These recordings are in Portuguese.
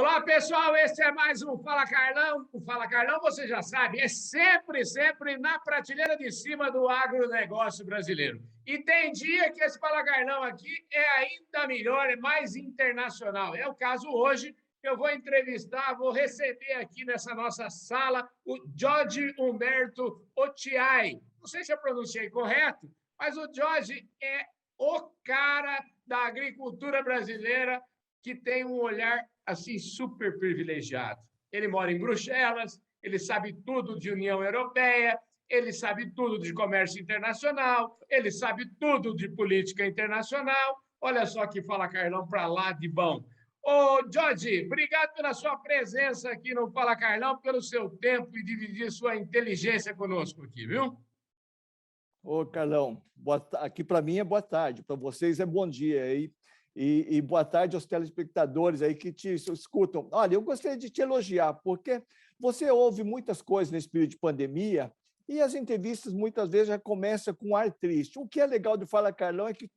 Olá, pessoal, esse é mais um Fala Carlão. O Fala Carlão, você já sabe, é sempre na prateleira de cima do agronegócio brasileiro. E tem dia que esse Fala Carlão aqui é ainda melhor, é mais internacional. É o caso hoje, eu vou entrevistar, vou receber aqui nessa nossa sala o Jorge Humberto Ottiai. Não sei se eu pronunciei correto, mas o Jorge é o cara da agricultura brasileira que tem um olhar assim super privilegiado. Ele mora em Bruxelas, ele sabe tudo de União Europeia, ele sabe tudo de comércio internacional, ele sabe tudo de política internacional. Olha só que Fala Carlão para lá de bom. Ô, Jorge, obrigado pela sua presença aqui no Fala Carlão, pelo seu tempo e dividir sua inteligência conosco aqui, viu? Ô, Carlão, aqui para mim é boa tarde, para vocês é bom dia. E boa tarde aos telespectadores aí que te escutam. Olha, eu gostaria de te elogiar, porque você ouve muitas coisas nesse período de pandemia e as entrevistas muitas vezes já começam com um ar triste. O que é legal do Fala Carlão é que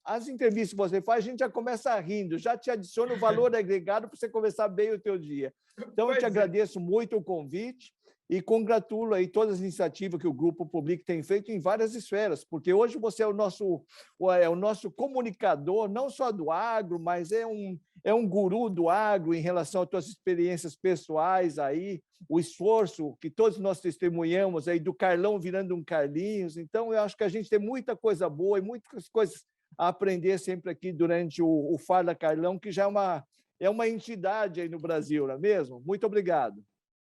as entrevistas que você faz, a gente já começa rindo, já te adiciona o valor agregado para você começar bem o teu dia. Então, eu te agradeço muito o convite e congratulo aí todas as iniciativas que o Grupo Public tem feito em várias esferas, porque hoje você é o nosso comunicador, não só do agro, mas é um guru do agro em relação às suas experiências pessoais aí, o esforço que todos nós testemunhamos aí do Carlão virando um Carlinhos. Então, eu acho que a gente tem muita coisa boa e muitas coisas a aprender sempre aqui durante o Fala Carlão, que já é uma entidade aí no Brasil, não é mesmo? Muito obrigado.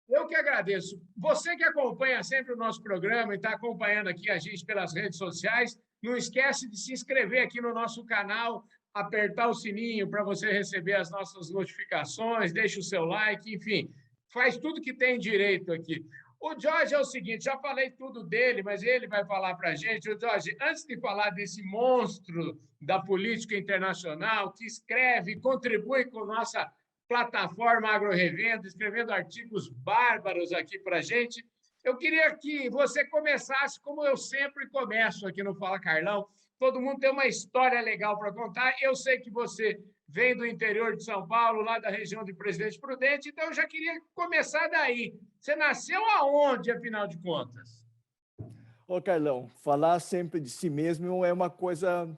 Eu que agradeço. Você que acompanha sempre o nosso programa e está acompanhando aqui a gente pelas redes sociais, não esquece de se inscrever aqui no nosso canal, apertar o sininho para você receber as nossas notificações, deixa o seu like, enfim, faz tudo que tem direito aqui. O Jorge é o seguinte, já falei tudo dele, mas ele vai falar para a gente. O Jorge, antes de falar desse monstro da política internacional, que escreve e contribui com nossa plataforma AgroRevenda, escrevendo artigos bárbaros aqui para a gente. Eu queria que você começasse como eu sempre começo aqui no Fala Carlão. Todo mundo tem uma história legal para contar. Eu sei que você vem do interior de São Paulo, lá da região de Presidente Prudente, então eu já queria começar daí. Você nasceu aonde, afinal de contas? Ô, Carlão, falar sempre de si mesmo é uma coisa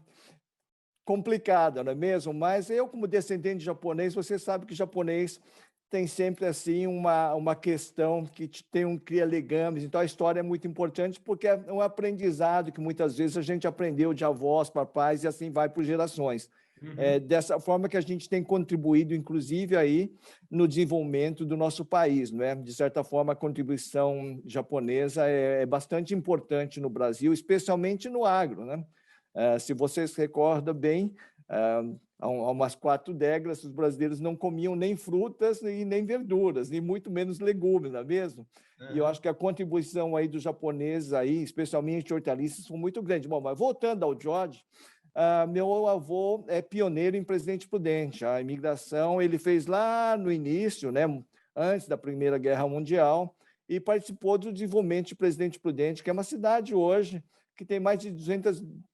complicada, não é mesmo? Mas eu, como descendente de japonês, você sabe que japonês tem sempre assim uma questão que cria legames. Então, a história é muito importante porque é um aprendizado que muitas vezes a gente aprendeu de avós, papais e assim vai por gerações. É dessa forma que a gente tem contribuído, inclusive, aí no desenvolvimento do nosso país, não é? De certa forma, a contribuição japonesa é bastante importante no Brasil, especialmente no agro, né? Se vocês se recordam bem, há umas 4 décadas, os brasileiros não comiam nem frutas e nem verduras, e muito menos legumes, não é mesmo? E eu acho que a contribuição aí dos japoneses, aí, especialmente hortaliças, foi muito grande. Bom, mas voltando ao Jorge, meu avô é pioneiro em Presidente Prudente. A imigração ele fez lá no início, né, antes da Primeira Guerra Mundial, e participou do desenvolvimento de Presidente Prudente, que é uma cidade hoje que tem mais de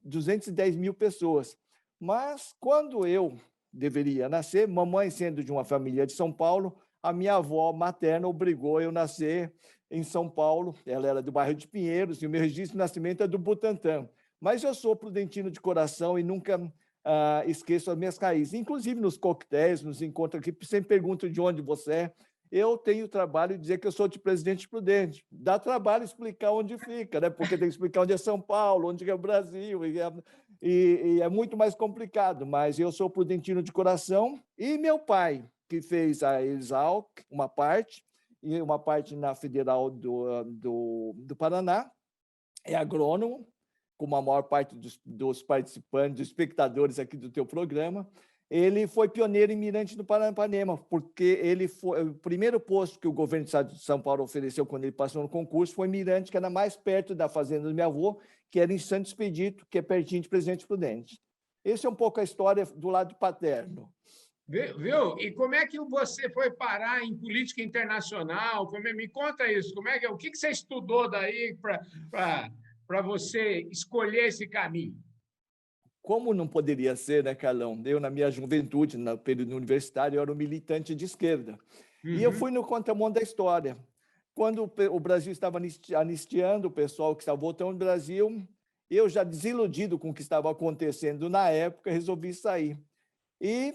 210 mil pessoas. Mas, quando eu deveria nascer, mamãe sendo de uma família de São Paulo, a minha avó materna obrigou eu a nascer em São Paulo. Ela era do bairro de Pinheiros e o meu registro de nascimento é do Butantã. Mas eu sou prudentino de coração e nunca esqueço as minhas raízes. Inclusive, nos coquetéis, nos encontros aqui, sempre perguntam de onde você é. Eu tenho trabalho de dizer que eu sou de Presidente Prudente. Dá trabalho explicar onde fica, né? Porque tem que explicar onde é São Paulo, onde é o Brasil, e é muito mais complicado. Mas eu sou prudentino de coração e meu pai, que fez a Exalc, uma parte, e uma parte na Federal do Paraná, é agrônomo, como a maior parte dos participantes, dos espectadores aqui do teu programa. Ele foi pioneiro em Mirante do Paranapanema, porque ele foi o primeiro posto que o governo do estado de São Paulo ofereceu quando ele passou no concurso foi Mirante, que era mais perto da fazenda do meu avô, que era em Santo Expedito, que é pertinho de Presidente Prudente. Esse é um pouco a história do lado paterno. Viu? E como é que você foi parar em política internacional? Me conta isso. O que você estudou daí para você escolher esse caminho? como não poderia ser, né, Carlão? Eu, na minha juventude, no período universitário, eu era um militante de esquerda. E eu fui no contramão da história. Quando o Brasil estava anistiando o pessoal que estava voltando do Brasil, eu, já desiludido com o que estava acontecendo na época, resolvi sair. E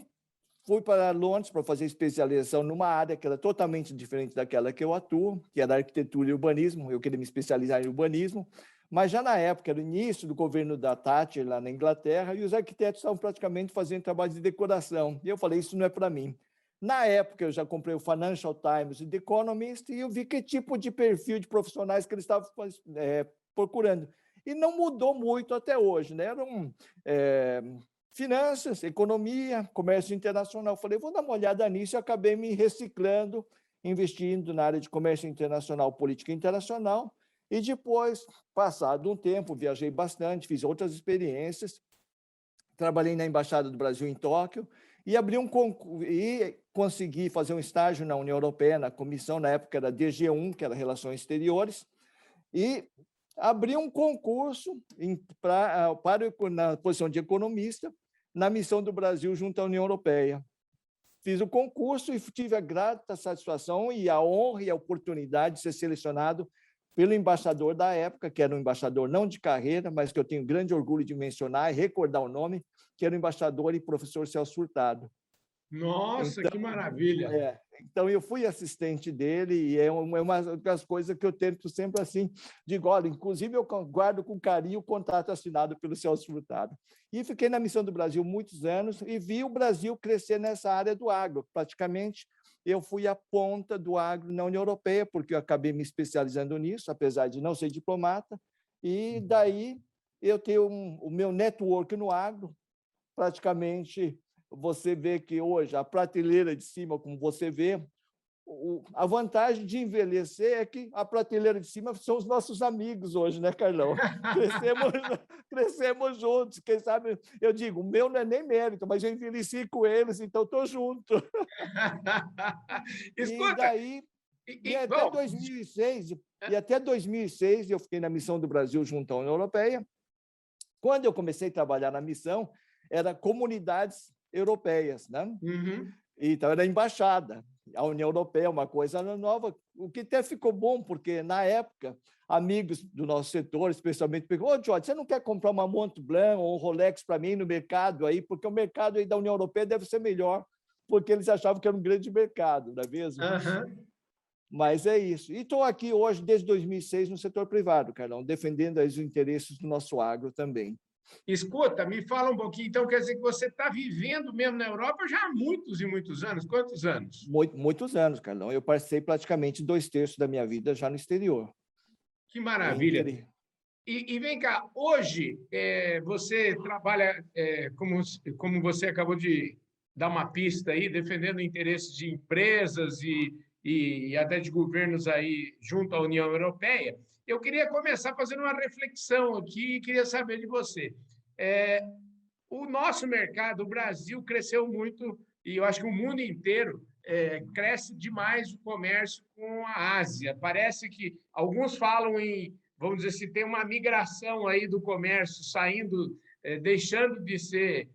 fui para Londres para fazer especialização numa área que era totalmente diferente daquela que eu atuo, que era arquitetura e urbanismo. Eu queria me especializar em urbanismo, mas já na época, era o início do governo da Thatcher lá na Inglaterra, e os arquitetos estavam praticamente fazendo trabalho de decoração. E eu falei, isso não é para mim. Na época, eu já comprei o Financial Times e The Economist, e eu vi que tipo de perfil de profissionais que eles estavam procurando. E não mudou muito até hoje, né? Eram finanças, economia, comércio internacional. Falei, vou dar uma olhada nisso, e acabei me reciclando, investindo na área de comércio internacional, política internacional, e depois, passado um tempo, viajei bastante, fiz outras experiências, trabalhei na Embaixada do Brasil em Tóquio, e abri um concurso, e consegui fazer um estágio na União Europeia, na comissão, na época era DG1, que era Relações Exteriores, e abri um concurso na posição de economista, na missão do Brasil junto à União Europeia. Fiz o concurso e tive a grata satisfação e a honra e a oportunidade de ser selecionado pelo embaixador da época, que era um embaixador não de carreira, mas que eu tenho grande orgulho de mencionar e recordar o nome, que era o embaixador e professor Celso Furtado. Nossa, que maravilha! Então, eu fui assistente dele, e é uma das coisas que eu tento sempre assim, digo, olha, inclusive eu guardo com carinho o contrato assinado pelo Celso Furtado. E fiquei na Missão do Brasil muitos anos e vi o Brasil crescer nessa área do agro. Praticamente, eu fui a ponta do agro na União Europeia, porque eu acabei me especializando nisso, apesar de não ser diplomata, e daí eu tenho o meu network no agro, praticamente. Você vê que hoje a prateleira de cima, como você vê, a vantagem de envelhecer é que a prateleira de cima são os nossos amigos hoje, né, Carlão? Crescemos juntos. Quem sabe, eu digo, o meu não é nem mérito, mas eu envelheci com eles, então estou junto. Escuta, e daí, até 2006, eu fiquei na Missão do Brasil junto à União Europeia. Quando eu comecei a trabalhar na missão, eram comunidades europeias, né? Então, era embaixada. A União Europeia é uma coisa nova, o que até ficou bom, porque, na época, amigos do nosso setor, especialmente, perguntam, ô, Jorge, você não quer comprar uma Montblanc ou um Rolex para mim no mercado aí? Porque o mercado aí da União Europeia deve ser melhor, porque eles achavam que era um grande mercado, não é mesmo? Mas é isso. E estou aqui hoje, desde 2006, no setor privado, Carlão, defendendo aí os interesses do nosso agro também. Escuta, me fala um pouquinho, então, quer dizer que você está vivendo mesmo na Europa já há muitos e muitos anos. Quantos anos? Muitos anos, Carlão. Eu passei praticamente 2/3 da minha vida já no exterior. Que maravilha! E vem cá, hoje você trabalha, como você acabou de dar uma pista aí, defendendo interesses de empresas e até de governos aí junto à União Europeia. Eu queria começar fazendo uma reflexão aqui e queria saber de você. O nosso mercado, o Brasil, cresceu muito, e eu acho que o mundo inteiro cresce demais o comércio com a Ásia. Parece que alguns falam em, vamos dizer assim, tem uma migração aí do comércio saindo, deixando de ser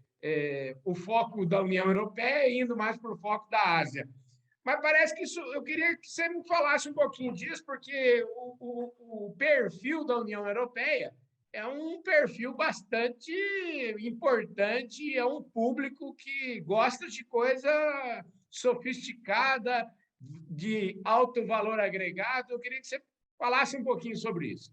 o foco da União Europeia e indo mais para o foco da Ásia. Mas parece que isso, eu queria que você me falasse um pouquinho disso, porque o perfil da União Europeia é um perfil bastante importante, é um público que gosta de coisa sofisticada, de alto valor agregado. Eu queria que você falasse um pouquinho sobre isso.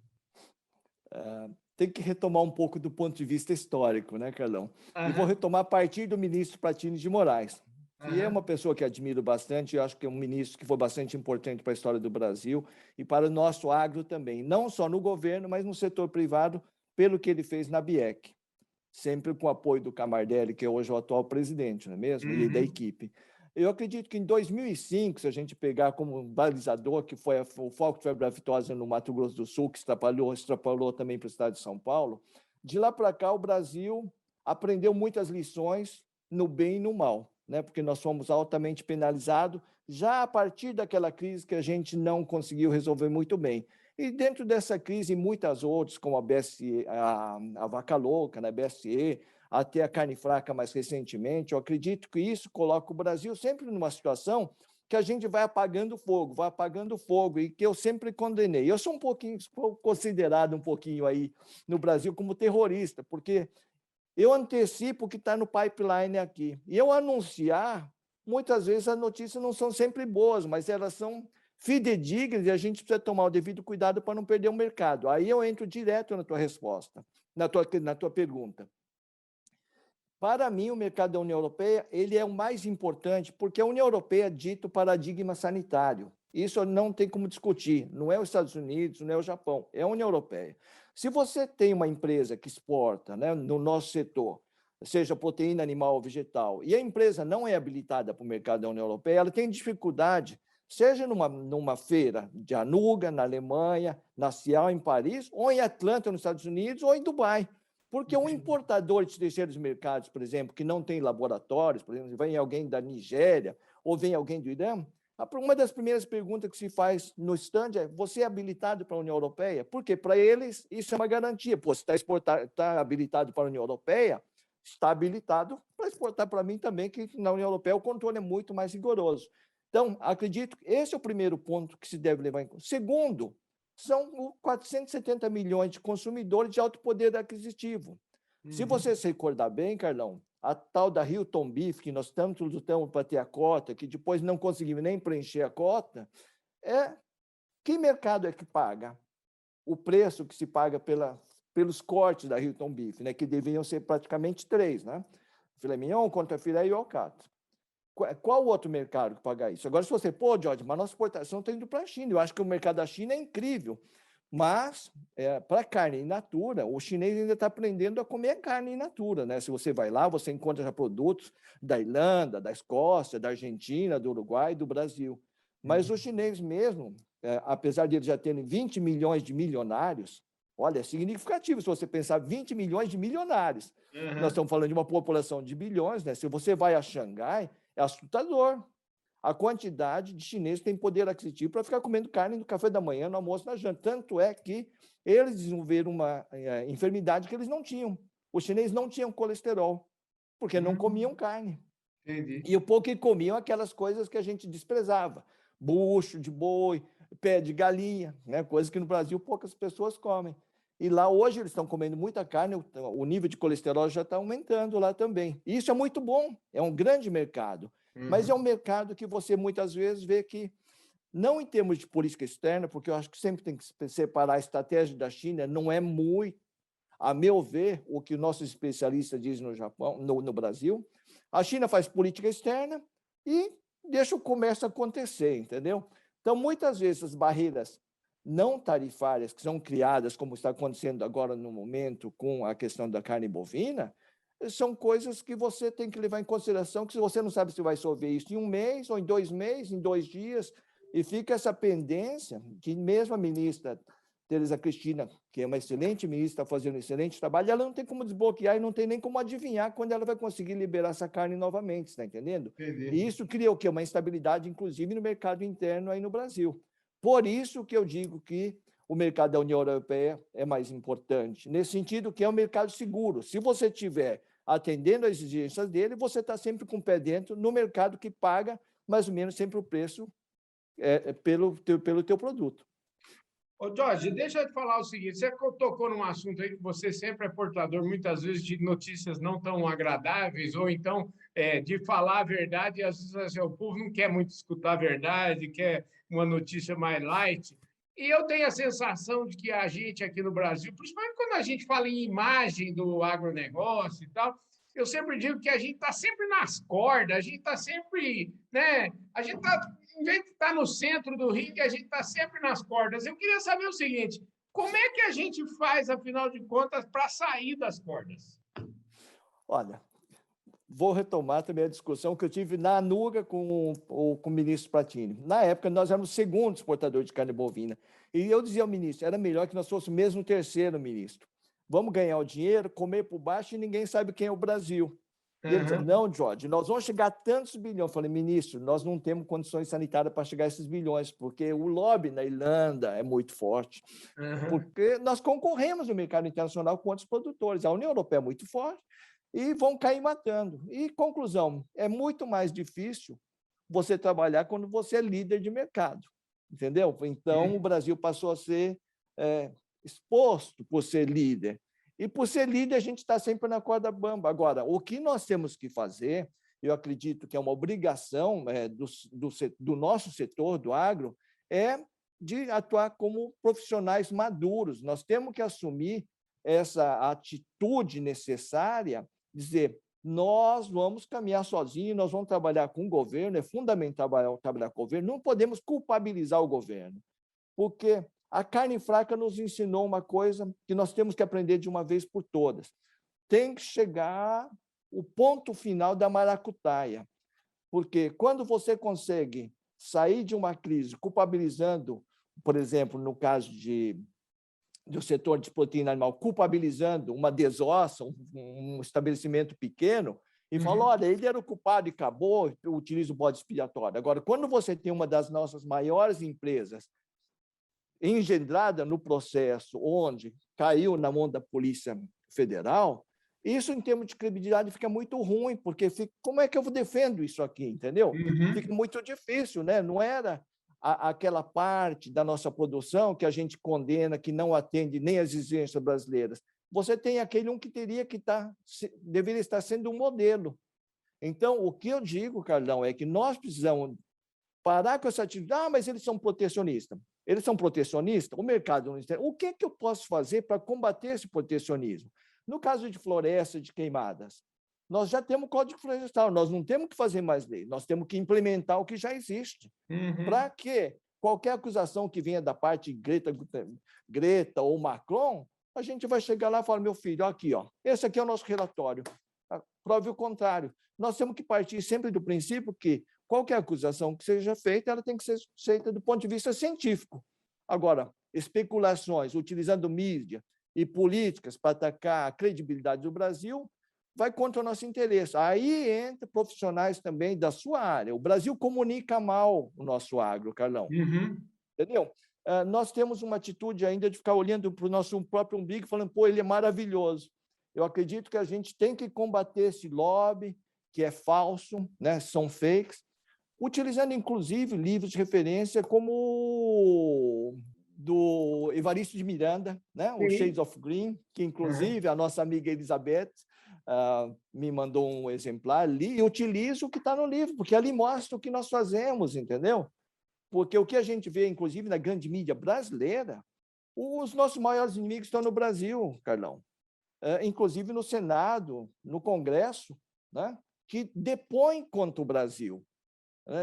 Tem que retomar um pouco do ponto de vista histórico, né, Carlão? E vou retomar a partir do ministro Pratini de Moraes, que é uma pessoa que admiro bastante, eu acho que é um ministro que foi bastante importante para a história do Brasil e para o nosso agro também, não só no governo, mas no setor privado, pelo que ele fez na BIEC, sempre com o apoio do Camardelli, que é hoje o atual presidente, não é mesmo? E da equipe. Eu acredito que em 2005, se a gente pegar como balizador, que foi o foco de febre aftosa no Mato Grosso do Sul, que extrapolou também para o estado de São Paulo, de lá para cá o Brasil aprendeu muitas lições no bem e no mal, né? Porque nós fomos altamente penalizados já a partir daquela crise que a gente não conseguiu resolver muito bem. E dentro dessa crise, muitas outras, como a BSE, a Vaca Louca, né? BSE, até a carne fraca mais recentemente. Eu acredito que isso coloca o Brasil sempre numa situação que a gente vai apagando fogo, e que eu sempre condenei. Eu sou considerado um pouquinho aí no Brasil como terrorista, porque eu antecipo o que está no pipeline aqui. E eu anunciar, muitas vezes as notícias não são sempre boas, mas elas são fidedignas e a gente precisa tomar o devido cuidado para não perder o mercado. Aí eu entro direto na tua resposta, na tua pergunta. Para mim, o mercado da União Europeia ele é o mais importante, porque a União Europeia dita o paradigma sanitário. Isso não tem como discutir. Não é os Estados Unidos, não é o Japão, é a União Europeia. Se você tem uma empresa que exporta, né, no nosso setor, seja proteína animal ou vegetal, e a empresa não é habilitada para o mercado da União Europeia, ela tem dificuldade, seja numa feira de Anuga, na Alemanha, na Cial, em Paris, ou em Atlanta, nos Estados Unidos, ou em Dubai. Porque um importador de terceiros mercados, por exemplo, que não tem laboratórios, por exemplo, vem alguém da Nigéria ou vem alguém do Irã, uma das primeiras perguntas que se faz no stand é: você é habilitado para a União Europeia? Porque para eles isso é uma garantia. Pô, se está habilitado para a União Europeia, está habilitado para exportar para mim também, que na União Europeia o controle é muito mais rigoroso. Então, acredito que esse é o primeiro ponto que se deve levar em conta. Segundo, são 470 milhões de consumidores de alto poder aquisitivo. Se você se recordar bem, Carlão, a tal da Hilton Beef, que nós tanto lutamos para ter a cota, que depois não conseguimos nem preencher a cota, que mercado é que paga o preço que se paga pelos cortes da Hilton Beef, né, que deveriam ser praticamente 3, né? Filé mignon, contra filé e alcatra. Qual outro mercado que paga isso? Agora, se você, Jorge, mas nossa exportação está indo para a China. Eu acho que o mercado da China é incrível, mas para carne in natura, o chinês ainda está aprendendo a comer carne in natura, né? Se você vai lá, você encontra já produtos da Irlanda, da Escócia, da Argentina, do Uruguai, do Brasil. Mas o chinês mesmo, apesar de eles já terem 20 milhões de milionários, olha, é significativo se você pensar 20 milhões de milionários. Nós estamos falando de uma população de bilhões, né? Se você vai a Xangai, é assustador a quantidade de chineses que têm poder aquisitivo para ficar comendo carne no café da manhã, no almoço, na janta. Tanto é que eles desenvolveram uma enfermidade que eles não tinham. Os chineses não tinham colesterol, porque não comiam carne. Entendi. E o pouco que comiam aquelas coisas que a gente desprezava. Bucho de boi, pé de galinha, né? Coisas que no Brasil poucas pessoas comem. E lá hoje eles estão comendo muita carne, o nível de colesterol já está aumentando lá também. E isso é muito bom, é um grande mercado. Mas é um mercado que você muitas vezes vê que, não em termos de política externa, porque eu acho que sempre tem que separar a estratégia da China, não é muito, a meu ver, o que nossos especialistas dizem no Japão, no Brasil. A China faz política externa e deixa o comércio acontecer, entendeu? Então, muitas vezes, as barreiras não tarifárias que são criadas, como está acontecendo agora no momento com a questão da carne bovina, são coisas que você tem que levar em consideração, que você não sabe se vai resolver isso em 1 mês, ou em 2 meses, em 2 dias, e fica essa pendência que mesmo a ministra Tereza Cristina, que é uma excelente ministra, está fazendo um excelente trabalho, ela não tem como desbloquear e não tem nem como adivinhar quando ela vai conseguir liberar essa carne novamente, está entendendo? Entendi. E isso cria o quê? Uma instabilidade, inclusive, no mercado interno aí no Brasil. Por isso que eu digo que o mercado da União Europeia é mais importante, nesse sentido que é um mercado seguro. Se você tiver atendendo às exigências dele, você está sempre com o pé dentro no mercado que paga mais ou menos sempre o preço pelo teu produto. Ô, Jorge, deixa eu te falar o seguinte: você tocou num assunto aí que você sempre é portador, muitas vezes, de notícias não tão agradáveis, ou então de falar a verdade, e às vezes assim, o povo não quer muito escutar a verdade, quer uma notícia mais light. E eu tenho a sensação de que a gente aqui no Brasil, principalmente quando a gente fala em imagem do agronegócio e tal, eu sempre digo que a gente está sempre nas cordas, a gente está sempre, né? A gente está, em vez de estar no centro do ringue, a gente está sempre nas cordas. Eu queria saber o seguinte: como é que a gente faz, afinal de contas, para sair das cordas? Olha, vou retomar também a discussão que eu tive na Anuga com o ministro Pratini. Na época, nós éramos o segundo exportador de carne bovina. E eu dizia ao ministro, era melhor que nós fôssemos mesmo o terceiro, ministro. Vamos ganhar o dinheiro, comer por baixo e ninguém sabe quem é o Brasil. E ele dizia, não, Jorge, nós vamos chegar a tantos bilhões. Eu falei, ministro, nós não temos condições sanitárias para chegar a esses bilhões, porque o lobby na Irlanda é muito forte. Porque nós concorremos no mercado internacional com outros produtores. A União Europeia é muito forte, e vão cair matando. E, conclusão, é muito mais difícil você trabalhar quando você é líder de mercado, entendeu? Então, o Brasil passou a ser exposto por ser líder. E, por ser líder, a gente está sempre na corda bamba. Agora, o que nós temos que fazer, eu acredito que é uma obrigação do nosso setor, do agro, é de atuar como profissionais maduros. Nós temos que assumir essa atitude necessária, dizer, nós vamos caminhar sozinhos, nós vamos trabalhar com o governo, é fundamental trabalhar com o governo, não podemos culpabilizar o governo, porque a carne fraca nos ensinou uma coisa que nós temos que aprender de uma vez por todas. Tem que chegar o ponto final da maracutaia, porque quando você consegue sair de uma crise culpabilizando, por exemplo, no caso do setor de proteína animal, culpabilizando uma desossa, um estabelecimento pequeno, e fala, olha, ele era o culpado e acabou, utiliza o bode expiatório. Agora, quando você tem uma das nossas maiores empresas engendrada no processo onde caiu na mão da Polícia Federal, isso, em termos de credibilidade, fica muito ruim, porque como é que eu defendo isso aqui, entendeu? Fica muito difícil, né? Não era aquela parte da nossa produção que a gente condena, que não atende nem às exigências brasileiras. Você tem aquele que deveria estar sendo um modelo. Então, o que eu digo, Carlão, é que nós precisamos parar com essa atividade. Mas eles são protecionistas. Eles são protecionistas? O mercado não está. O que eu posso fazer para combater esse protecionismo? No caso de floresta, de queimadas, nós já temos o Código Florestal, nós não temos que fazer mais lei, nós temos que implementar o que já existe. Para que qualquer acusação que venha da parte de Greta ou Macron, a gente vai chegar lá e falar, meu filho, aqui, ó, esse aqui é o nosso relatório, prove o contrário. Nós temos que partir sempre do princípio que qualquer acusação que seja feita, ela tem que ser feita do ponto de vista científico. Agora, especulações, utilizando mídia e políticas para atacar a credibilidade do Brasil, vai contra o nosso interesse. Aí entra profissionais também da sua área. O Brasil comunica mal o nosso agro, Carlão. Entendeu? Nós temos uma atitude ainda de ficar olhando para o nosso próprio umbigo e falando, pô, ele é maravilhoso. Eu acredito que a gente tem que combater esse lobby, que é falso, né? São fakes, utilizando, inclusive, livros de referência como do Evaristo de Miranda, né? O Shades of Green, que, inclusive, a nossa amiga Elizabeth me mandou um exemplar, li e utilizo o que está no livro, porque ali mostra o que nós fazemos, entendeu? Porque o que a gente vê, inclusive, na grande mídia brasileira, os nossos maiores inimigos estão no Brasil, Carlão. Inclusive no Senado, no Congresso, né? Que depõem contra o Brasil.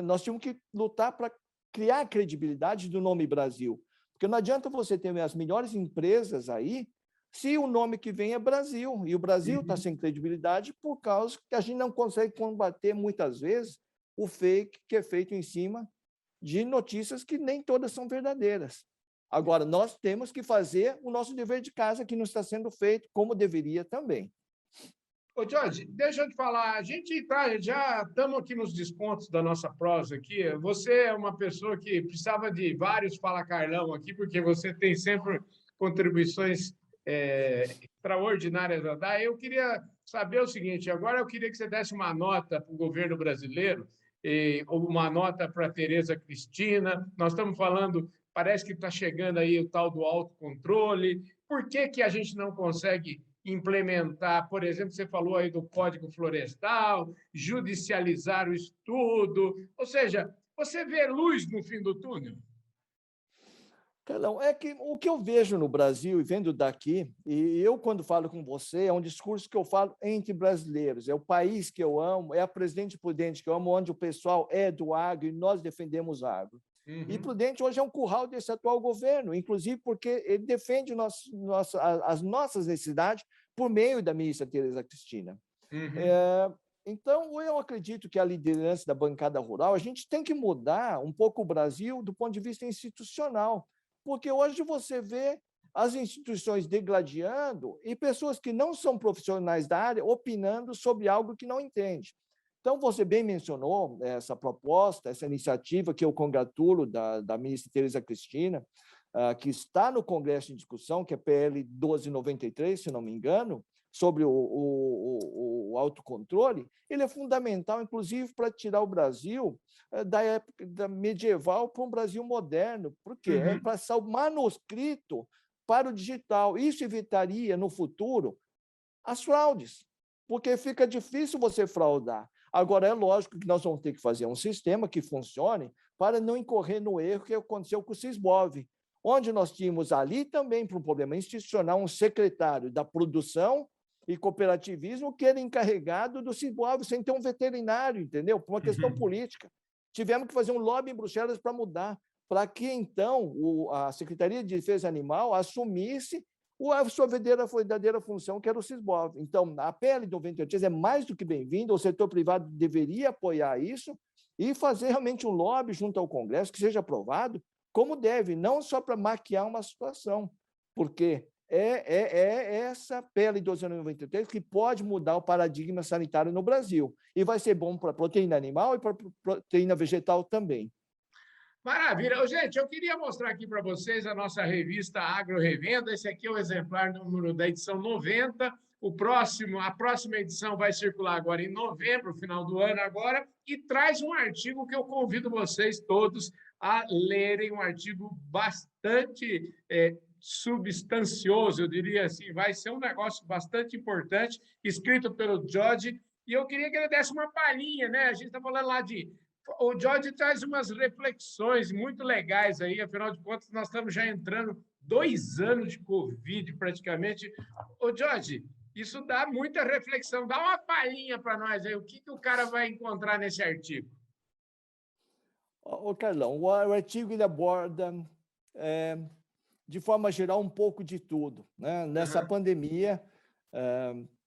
Nós tínhamos que lutar para criar a credibilidade do nome Brasil, porque não adianta você ter as melhores empresas aí se o nome que vem é Brasil, e o Brasil está sem credibilidade por causa que a gente não consegue combater, muitas vezes, o fake que é feito em cima de notícias que nem todas são verdadeiras. Agora, nós temos que fazer o nosso dever de casa, que não está sendo feito como deveria também. Ô, Jorge, deixa eu te falar, a gente já estamos aqui nos descontos da nossa prosa aqui. Você é uma pessoa que precisava de vários Fala Carlão aqui, porque você tem sempre contribuições extraordinárias a dar. Eu queria saber o seguinte, agora eu queria que você desse uma nota para o governo brasileiro, ou uma nota para a Tereza Cristina. Nós estamos falando, parece que está chegando aí o tal do autocontrole. Por que a gente não consegue implementar, por exemplo, você falou aí do Código Florestal, judicializar o estudo, ou seja, você vê luz no fim do túnel? Carlão, é que o que eu vejo no Brasil, e vendo daqui, e eu, quando falo com você, é um discurso que eu falo entre brasileiros, é o país que eu amo, é a Presidente Prudente que eu amo, onde o pessoal é do agro e nós defendemos o agro. E Prudente hoje é um curral desse atual governo, inclusive porque ele defende as nossas necessidades por meio da ministra Tereza Cristina. Então, eu acredito que a liderança da bancada rural, a gente tem que mudar um pouco o Brasil do ponto de vista institucional, porque hoje você vê as instituições degladiando e pessoas que não são profissionais da área opinando sobre algo que não entende. Então, você bem mencionou essa proposta, essa iniciativa que eu congratulo da ministra Tereza Cristina, que está no Congresso em discussão, que é PL 1293, se não me engano, sobre o autocontrole, ele é fundamental, inclusive, para tirar o Brasil da época medieval para um Brasil moderno. Por quê? É passar o manuscrito para o digital. Isso evitaria, no futuro, as fraudes, porque fica difícil você fraudar. Agora, é lógico que nós vamos ter que fazer um sistema que funcione para não incorrer no erro que aconteceu com o Sisbov, onde nós tínhamos ali também, por um problema institucional, um secretário da produção e cooperativismo que era encarregado do Sisbov, sem ter um veterinário, entendeu? Por uma questão política. Tivemos que fazer um lobby em Bruxelas para mudar, para que, então, a Secretaria de Defesa Animal assumisse a sua verdadeira função, que era o Sisbov. Então, a PL 98 é mais do que bem-vinda, o setor privado deveria apoiar isso e fazer realmente um lobby junto ao Congresso, que seja aprovado, como deve, não só para maquiar uma situação, porque é essa PL 1293 que pode mudar o paradigma sanitário no Brasil, e vai ser bom para a proteína animal e para a proteína vegetal também. Maravilha. Gente, eu queria mostrar aqui para vocês a nossa revista Agro Revenda. Esse aqui é o exemplar número da edição 90. A próxima edição vai circular agora em novembro, final do ano agora, e traz um artigo que eu convido vocês todos a lerem, um artigo bastante substancioso, eu diria assim, vai ser um negócio bastante importante, escrito pelo George, e eu queria que ele desse uma palhinha, né? A gente está falando lá de... O George traz umas reflexões muito legais aí, afinal de contas, nós estamos já entrando 2 anos de Covid, praticamente. Ô, George, isso dá muita reflexão. Dá uma palhinha para nós aí, o que o cara vai encontrar nesse artigo? Ô, Carlão, o artigo ele aborda, de forma geral, um pouco de tudo, né? Nessa pandemia,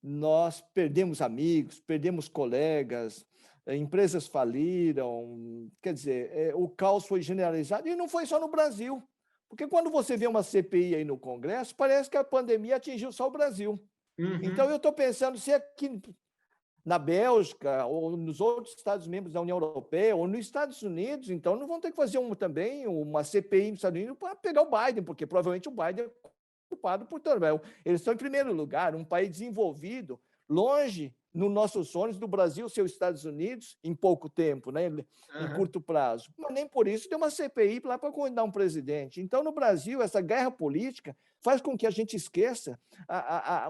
nós perdemos amigos, perdemos colegas, empresas faliram, quer dizer, o caos foi generalizado, e não foi só no Brasil, porque quando você vê uma CPI aí no Congresso, parece que a pandemia atingiu só o Brasil. Então, eu estou pensando se aqui na Bélgica, ou nos outros Estados-membros da União Europeia, ou nos Estados Unidos, então não vão ter que fazer também uma CPI nos Estados Unidos para pegar o Biden, porque provavelmente o Biden é culpado por tudo. Eles estão em primeiro lugar, um país desenvolvido, longe nos nossos sonhos do Brasil ser os Estados Unidos em pouco tempo, né? Em curto prazo. Mas nem por isso tem uma CPI lá para condenar um presidente. Então, no Brasil, essa guerra política faz com que a gente esqueça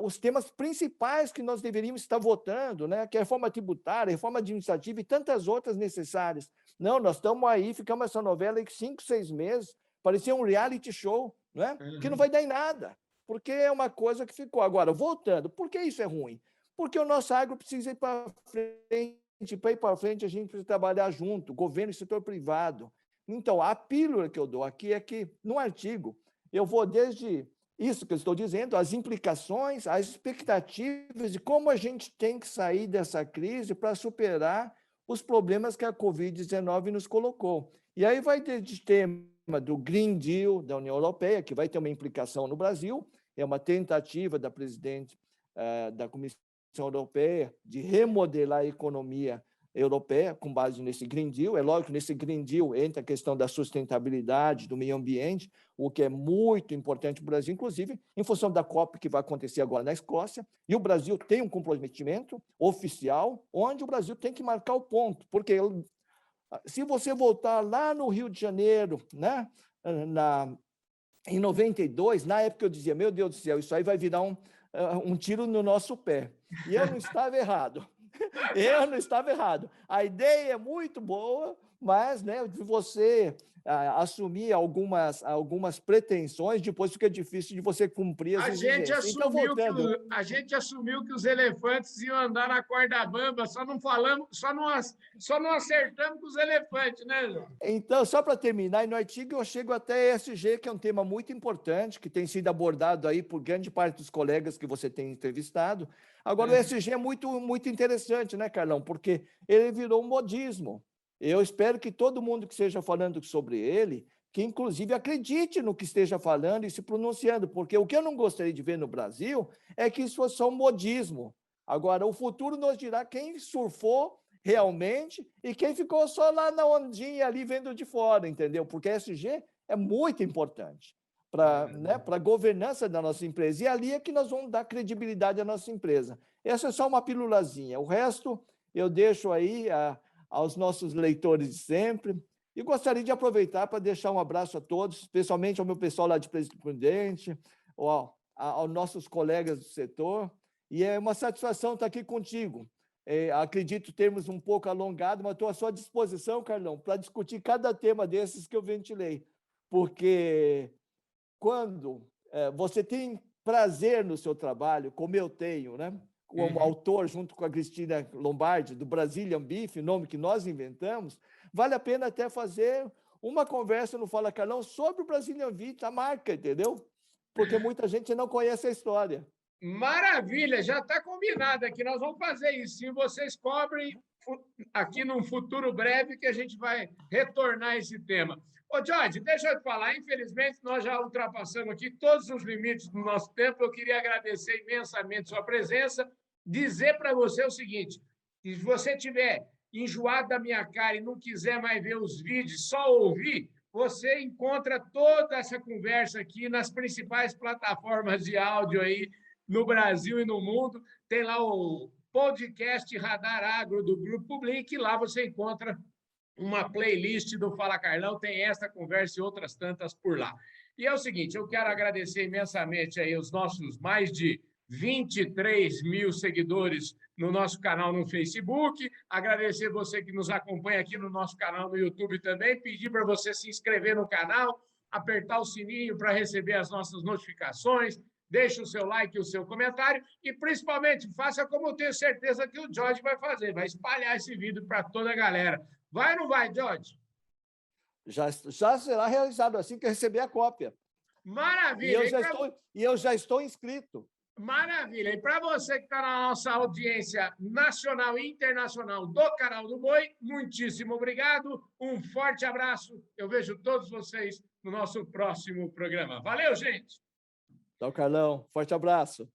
os temas principais que nós deveríamos estar votando, né? Que é a reforma tributária, a reforma administrativa e tantas outras necessárias. Não, nós estamos aí, ficamos essa novela aí 5, 6 meses, parecia um reality show, né? Que não vai dar em nada, porque é uma coisa que ficou. Agora, voltando, por que isso é ruim? Porque o nosso agro precisa ir para frente, para ir para frente a gente precisa trabalhar junto, governo e setor privado. Então, a pílula que eu dou aqui é que, no artigo, eu vou desde isso que eu estou dizendo, as implicações, as expectativas de como a gente tem que sair dessa crise para superar os problemas que a Covid-19 nos colocou. E aí vai desde o tema do Green Deal da União Europeia, que vai ter uma implicação no Brasil, é uma tentativa da presidente da Comissão Europeia de remodelar a economia europeia com base nesse Green Deal. É lógico que nesse Green Deal entra a questão da sustentabilidade, do meio ambiente, o que é muito importante para o Brasil, inclusive em função da COP que vai acontecer agora na Escócia, e o Brasil tem um comprometimento oficial, onde o Brasil tem que marcar o ponto, porque se você voltar lá no Rio de Janeiro, né, em 92, na época eu dizia, meu Deus do céu, isso aí vai virar um tiro no nosso pé. E eu não estava errado. Eu não estava errado. A ideia é muito boa, mas, né, de você assumir algumas pretensões, depois fica difícil de você cumprir as exigências. Então, voltando... A gente assumiu que os elefantes iam andar na corda bamba, só não acertamos com os elefantes, né, João? Então, só para terminar, no artigo eu chego até ESG, que é um tema muito importante, que tem sido abordado aí por grande parte dos colegas que você tem entrevistado. Agora, o ESG é muito, muito interessante, né, Carlão? Porque ele virou um modismo. Eu espero que todo mundo que esteja falando sobre ele, que inclusive acredite no que esteja falando e se pronunciando, porque o que eu não gostaria de ver no Brasil é que isso fosse só um modismo. Agora, o futuro nos dirá quem surfou realmente e quem ficou só lá na ondinha ali vendo de fora, entendeu? Porque ESG é muito importante. para, né, para a governança da nossa empresa. E ali é que nós vamos dar credibilidade à nossa empresa. Essa é só uma pílulazinha. O resto eu deixo aí aos nossos leitores de sempre. E gostaria de aproveitar para deixar um abraço a todos, especialmente ao meu pessoal lá de Presidente Prudente, aos nossos colegas do setor. E é uma satisfação estar aqui contigo. Acredito termos um pouco alongado, mas estou à sua disposição, Carlão, para discutir cada tema desses que eu ventilei. Porque quando você tem prazer no seu trabalho, como eu tenho, né? Como autor, junto com a Cristina Lombardi, do Brazilian Beef, nome que nós inventamos, vale a pena até fazer uma conversa no Fala Carlão sobre o Brazilian Beef, a marca, entendeu? Porque muita gente não conhece a história. Maravilha, já está combinado aqui. Nós vamos fazer isso. Sim, vocês cobrem aqui num futuro breve que a gente vai retornar a esse tema. Ô, Jorge, deixa eu te falar. Infelizmente, nós já ultrapassamos aqui todos os limites do nosso tempo. Eu queria agradecer imensamente sua presença, dizer para você o seguinte: se você tiver enjoado da minha cara e não quiser mais ver os vídeos, só ouvir, você encontra toda essa conversa aqui nas principais plataformas de áudio aí no Brasil e no mundo. Tem lá o podcast Radar Agro do Grupo Blink, lá você encontra uma playlist do Fala Carlão, tem esta conversa e outras tantas por lá. E é o seguinte, eu quero agradecer imensamente aí os nossos mais de 23 mil seguidores no nosso canal no Facebook, agradecer você que nos acompanha aqui no nosso canal no YouTube também, pedir para você se inscrever no canal, apertar o sininho para receber as nossas notificações, deixe o seu like e o seu comentário e, principalmente, faça como eu tenho certeza que o Jorge vai fazer, vai espalhar esse vídeo para toda a galera. Vai ou não vai, Jorge? Já será realizado assim que eu receber a cópia. Maravilha! E eu já estou inscrito. Maravilha! E para você que está na nossa audiência nacional e internacional do Canal do Boi, muitíssimo obrigado, um forte abraço. Eu vejo todos vocês no nosso próximo programa. Valeu, gente! Tchau, Carlão. Forte abraço.